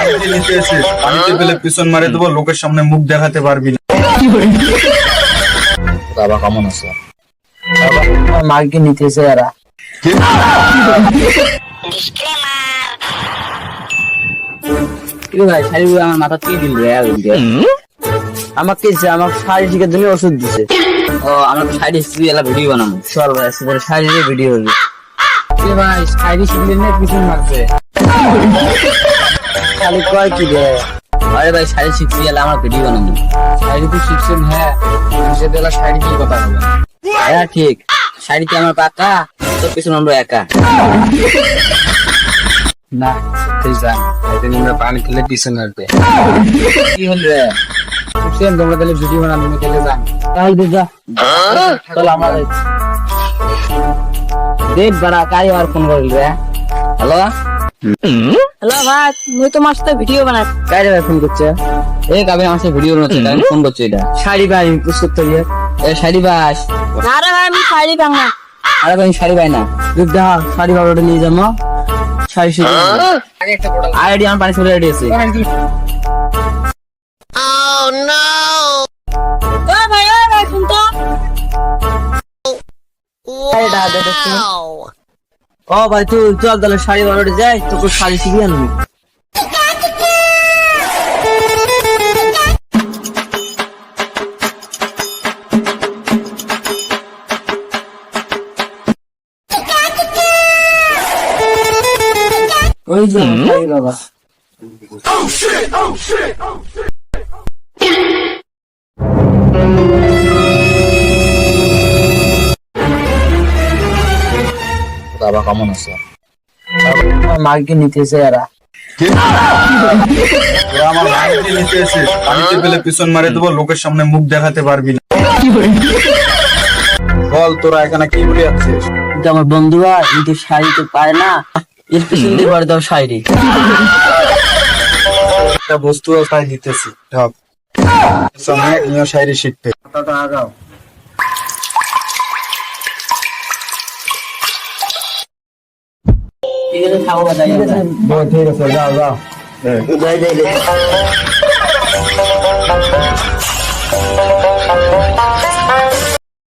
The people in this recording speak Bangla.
পানিতে নিতে এসেছিস, পানিতে পেলে পিছন মারে দেবো, লোকের সামনে মুখ দেখাতে পারবি না। বাবা কেমন আছে? মাকে নিতেছে এরা। ভাই শাড়ি আমার মাথা দিয়ে দিল রে। আমাকে আমার শাড়ি শিখার জন্য ওষুধ দিছে। ও আমার শাড়ি শিখে এলা ভিডিও বানাবো। চল ভাই সেটা শাড়ির ভিডিও হবে। ভাই শাড়ি শিখলেন না পিছন মারছে খালি কয় কি রে? আরে ভাই শাড়ি শিখছি এলা আমার ভিডিও বানাবো। শাড়ি তো শিখছেন? হ্যাঁ সেটা এলা শাড়ি কি কথা হবে? হ্যাঁ ঠিক, শাড়িতে আমার পাকা, তোর পিছনে আমরা একা না। পানি খেলে পিছনে আসবে। কি হল রে? তোমরা তাহলে ভিডিও বানাবো খেলে যান তাহলে যা। চল আমার দেখ বড়া কাই আর ফোন করল রে। হ্যালো হ্যালো ভাই, মুই তোমার সাথে ভিডিও বানাই। কাই রে ফোন করছে? এই কাবে আমার সাথে ভিডিও বানাচ্ছে, তাই ফোন করছে। এটা শাড়ি ভাই পুস্তক তো ইয়ে। এ শাড়ি বাস। না রে ভাই, আমি শাড়ি বাংলা। আরে ভাই শাড়ি ভাই না, দেখ দা শাড়ি ভালোটা নিয়ে যাবো। শাড়ি শিখে আইডি আমার পানি চলে রেডি আছে। ও ভাই শুন তো। ও ভাই তুই চল তাহলে শাড়ি ভালোটা যাই, তোকে শাড়ি শিখিয়ে আনবি। ওই যে শাড়ি বাবা। বাবা কেমন আছে? মাকে নিতেছে এরা। তোরা আমার পানিতে নিতে এসেছিস, পানিতে পেলে পিছন মারে দেবো, লোকের সামনে মুখ দেখাতে পারবি না। বল তোরা এখানে কি বলে যাচ্ছিস? কিন্তু আমার বন্ধুরা কিন্তু শাড়ি তো পায় না, এর পিছন দিয়ে করে দাও শাড়ি। একটা বস্তু তাই দিতেছি, ঢপ সামনে নিয়ে শায়রি শিখতে। আগাও ঠিক আছে খাবো বা যাই আমরা। ঠিক আছে, যাও যাও। যাই যাই